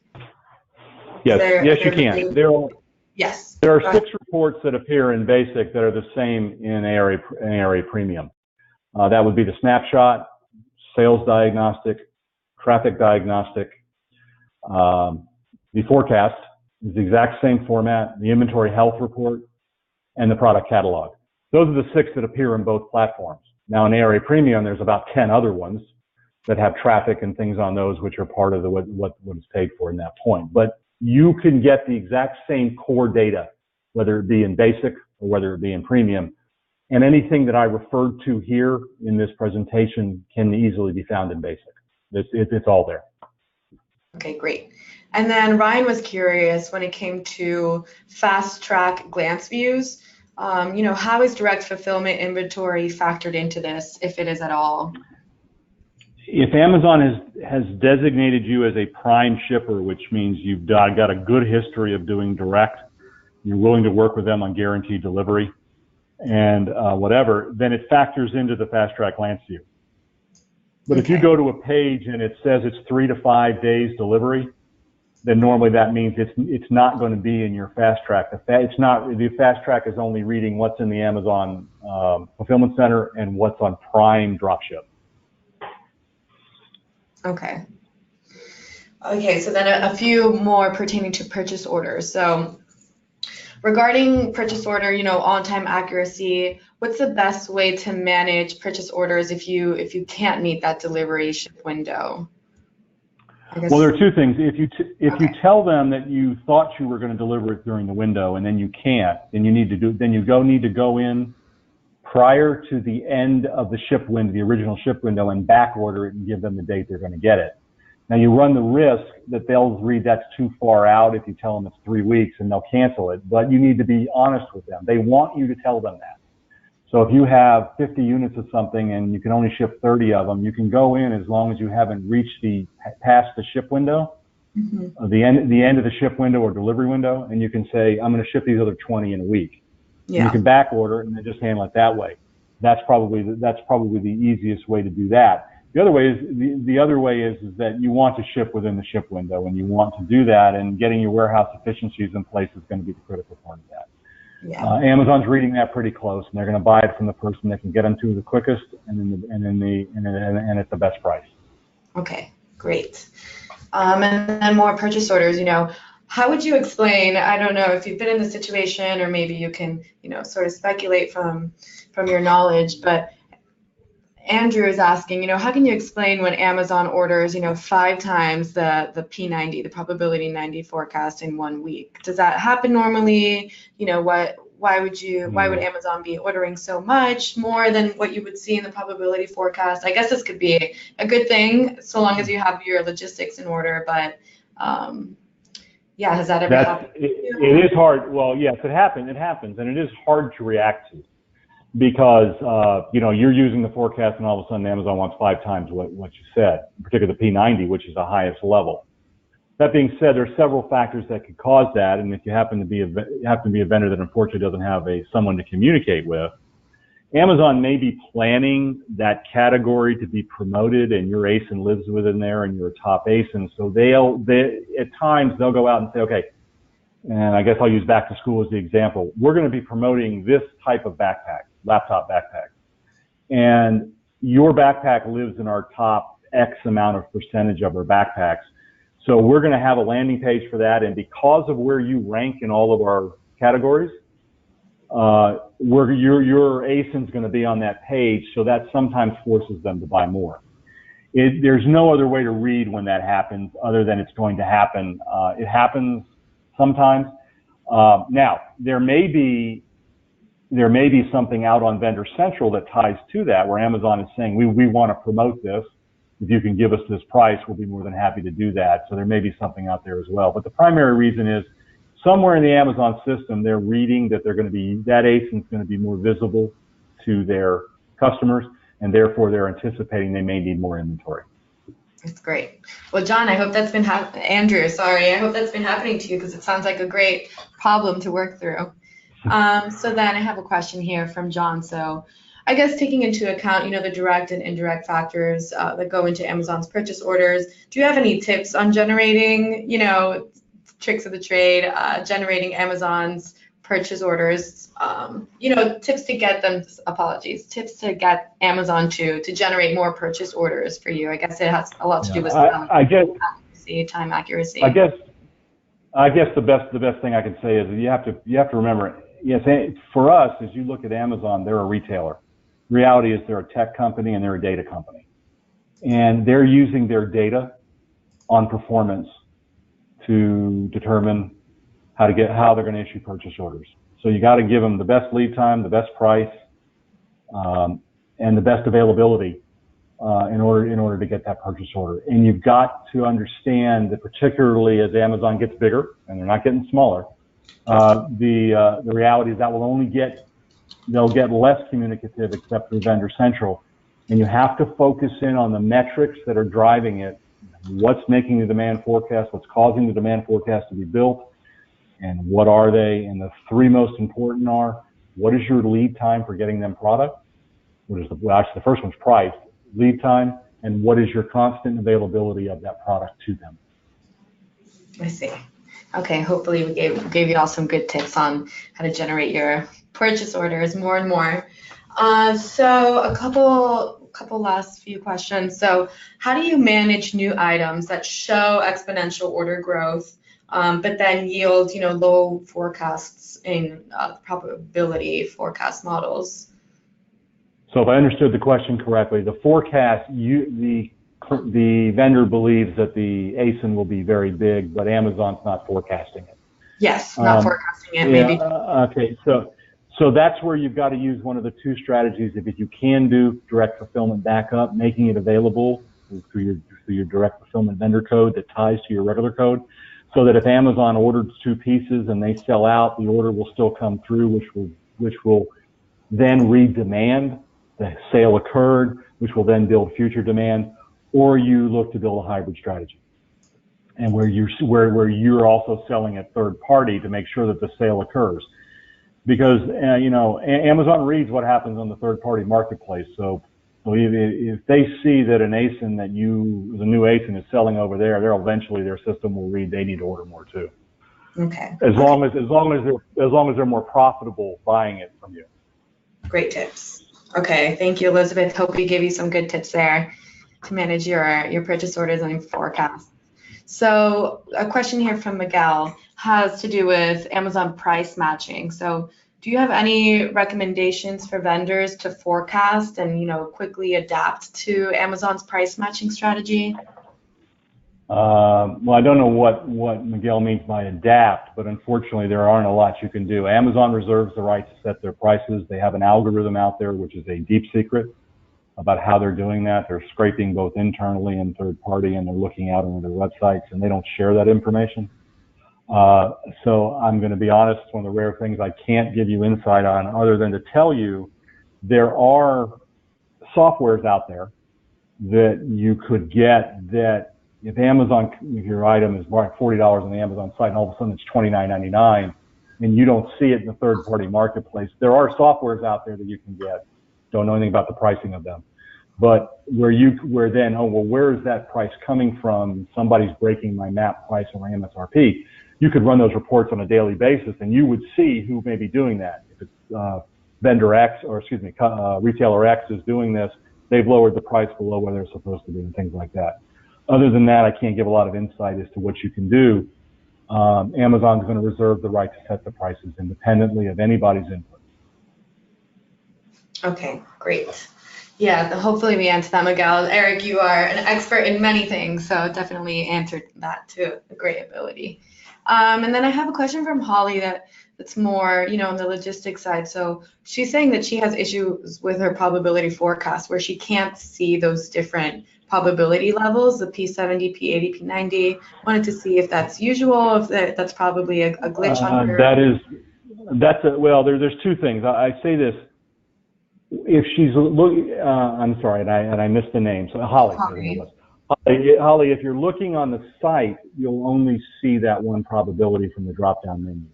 Yes, you can. Yes. There are 6 reports that appear in basic that are the same in ARA premium. That would be the snapshot, sales diagnostic, traffic diagnostic, the forecast is the exact same format, the inventory health report, and the product catalog. Those are the 6 that appear in both platforms. Now in ARA premium, there's about 10 other ones that have traffic and things on those, which are part of what is paid for in that point. But you can get the exact same core data, whether it be in basic or whether it be in premium. And anything that I referred to here in this presentation can easily be found in basic. It's all there. Okay, great. And then Ryan was curious when it came to fast track glance views. How is direct fulfillment inventory factored into this, if it is at all? If Amazon has designated you as a prime shipper, which means you've got a good history of doing direct, you're willing to work with them on guaranteed delivery and whatever, then it factors into the fast track glance view. But if you go to a page and it says it's 3 to 5 days delivery, then normally that means it's not going to be in your fast track. The fast track is only reading what's in the Amazon fulfillment center and what's on prime dropship. Okay, so then a few more pertaining to purchase orders. So regarding purchase order, on-time accuracy, what's the best way to manage purchase orders if you can't meet that delivery ship window? Well, there are 2 things. If you tell them that you thought you were going to deliver it during the window and then you can't, then you need to go in prior to the end of the ship window, the original ship window, and back order it and give them the date they're going to get it. Now you run the risk that they'll read that's too far out if you tell them it's 3 weeks and they'll cancel it, but you need to be honest with them. They want you to tell them that. So if you have 50 units of something and you can only ship 30 of them, you can go in as long as you haven't reached past the ship window, the end of the ship window or delivery window, and you can say, I'm going to ship these other 20 in a week. Yeah. You can back order it and then just handle it that way. That's probably the easiest way to do that. The other way is that you want to ship within the ship window, and you want to do that, and getting your warehouse efficiencies in place is going to be the critical part of that. Yeah. Amazon's reading that pretty close, and they're going to buy it from the person that can get them to the quickest and at the best price. Okay, great. And then more purchase orders, how would you explain, I don't know if you've been in the situation or maybe you can, sort of speculate from your knowledge, but Andrew is asking, how can you explain when Amazon orders, 5 times the P90, the probability 90 forecast in 1 week? Does that happen normally? Why would Amazon be ordering so much more than what you would see in the probability forecast? I guess this could be a good thing so long as you have your logistics in order, but yeah, has that ever happened? It is hard. Well, yes, it happens, and it is hard to react to. Because you're using the forecast and all of a sudden Amazon wants 5 times what you said, particularly the P90, which is the highest level. That being said, there are several factors that could cause that, and if you happen to be a vendor that unfortunately doesn't have someone to communicate with, Amazon may be planning that category to be promoted, and your ASIN lives within there, and you're a top ASIN. So at times they'll go out and say, okay, and I guess I'll use back to school as the example. We're going to be promoting this type of backpack, laptop backpack. And your backpack lives in our top X amount of percentage of our backpacks. So we're going to have a landing page for that. And because of where you rank in all of our categories, your ASIN's going to be on that page. So that sometimes forces them to buy more. There's no other way to read when that happens other than it's going to happen. It happens sometimes. Now, there may be something out on Vendor Central that ties to that, where Amazon is saying, we want to promote this. If you can give us this price, we'll be more than happy to do that. So there may be something out there as well. But the primary reason is somewhere in the Amazon system, they're reading that that ASIN is going to be more visible to their customers, and therefore they're anticipating they may need more inventory. That's great. Well, John, I hope that's been Andrew, sorry, I hope that's been happening to you because it sounds like a great problem to work through. So then I have a question here from John. So I guess taking into account, the direct and indirect factors that go into Amazon's purchase orders, do you have any tips on generating, tricks of the trade, generating Amazon's purchase orders, tips to get them, tips to get Amazon to generate more purchase orders for you? I guess it has a lot to do with time accuracy. I guess the best thing I can say is you have to remember, yes, for us, as you look at Amazon, they're a retailer. Reality is they're a tech company and they're a data company. And they're using their data on performance to determine how they're going to issue purchase orders. So you got to give them the best lead time, the best price, and the best availability in order to get that purchase order. And you've got to understand that, particularly as Amazon gets bigger, and they're not getting smaller, the reality is that they'll get less communicative except through Vendor Central, and you have to focus in on the metrics that are driving it. What's making the demand forecast? What's causing the demand forecast to be built? And what are they? And the 3 most important are, what is your lead time for getting them product? Actually, the first one's price, lead time, and what is your constant availability of that product to them? I see. Okay, hopefully we gave you all some good tips on how to generate your purchase orders more and more. So a couple last few questions. So how do you manage new items that show exponential order growth, but then yield, low forecasts in probability forecast models? So if I understood the question correctly, the forecast, the vendor believes that the ASIN will be very big, but Amazon's not forecasting it. Yes, not forecasting it, maybe. Okay, so that's where you've got to use one of the 2 strategies. If you can do direct fulfillment backup, making it available through your direct fulfillment vendor code that ties to your regular code, so that if Amazon ordered 2 pieces and they sell out, the order will still come through, which will then read demand. The sale occurred, which will then build future demand. Or you look to build a hybrid strategy, and where you're also selling at third party to make sure that the sale occurs. Because Amazon reads what happens on the third party marketplace. So if they see that an ASIN the new ASIN is selling over there, eventually their system will read they need to order more too. Okay. As long as they're more profitable buying it from you. Great tips. Okay, thank you, Elizabeth. Hope we gave you some good tips there. to manage your purchase orders and forecasts. So a question here from Miguel has to do with Amazon price matching. So do you have any recommendations for vendors to forecast and, quickly adapt to Amazon's price matching strategy? Well, I don't know what Miguel means by adapt, but unfortunately there aren't a lot you can do. Amazon reserves the right to set their prices. They have an algorithm out there, which is a deep secret about how they're doing that. They're scraping both internally and third party, and they're looking out on their websites, and they don't share that information. So I'm going to be honest, one of the rare things I can't give you insight on other than to tell you there are softwares out there that you could get that if your item is $40 on the Amazon site and all of a sudden it's $29.99 and you don't see it in the third party marketplace, there are softwares out there that you can get. Don't know anything about the pricing of them. But where is that price coming from? Somebody's breaking my MAP price or my MSRP. You could run those reports on a daily basis and you would see who may be doing that. If it's vendor X, or retailer X is doing this, they've lowered the price below where they're supposed to be and things like that. Other than that, I can't give a lot of insight as to what you can do. Amazon's going to reserve the right to set the prices independently of anybody's input. Okay, great. Yeah, hopefully we answered that, Miguel. Eric, you are an expert in many things, so definitely answered that to a great ability. And then I have a question from Holly that's more, on the logistics side. So she's saying that she has issues with her probability forecast where she can't see those different probability levels, the P70, P80, P90. Wanted to see if that's usual, if that's probably a glitch on her. There's two things. I say this. If she's looking, I'm sorry, and I missed the name. So Holly, if you're looking on the site, you'll only see that one probability from the drop-down menu.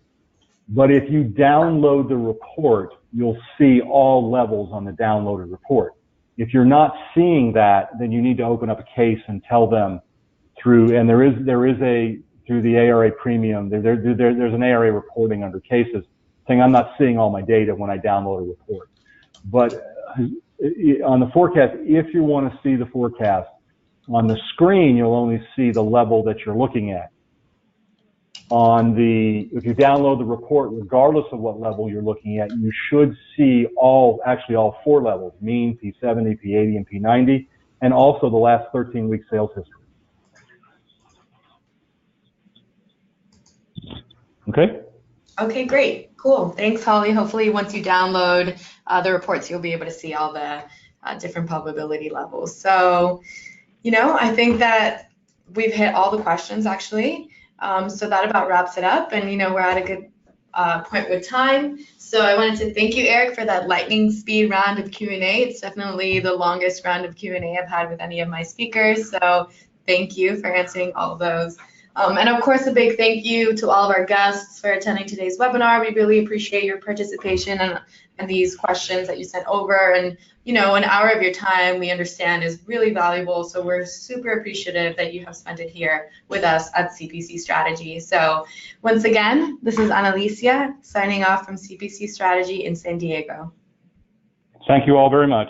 But if you download the report, you'll see all levels on the downloaded report. If you're not seeing that, then you need to open up a case and tell them through the ARA premium, there's an ARA reporting under cases saying I'm not seeing all my data when I download a report. But on the forecast, if you want to see the forecast, on the screen, you'll only see the level that you're looking at. If you download the report, regardless of what level you're looking at, you should see all four levels: mean, P70, P80, and P90, and also the last 13-week sales history. Okay? Okay, great. Cool. Thanks, Holly. Hopefully once you download the reports, you'll be able to see all the different probability levels. So, I think that we've hit all the questions, actually. So that about wraps it up. And, we're at a good point with time. So I wanted to thank you, Eric, for that lightning speed round of Q&A. It's definitely the longest round of Q&A I've had with any of my speakers. So thank you for answering all of those. And of course, a big thank you to all of our guests for attending today's webinar. We really appreciate your participation and these questions that you sent over. And, an hour of your time, we understand, is really valuable. So we're super appreciative that you have spent it here with us at CPC Strategy. So once again, this is Annalicia signing off from CPC Strategy in San Diego. Thank you all very much.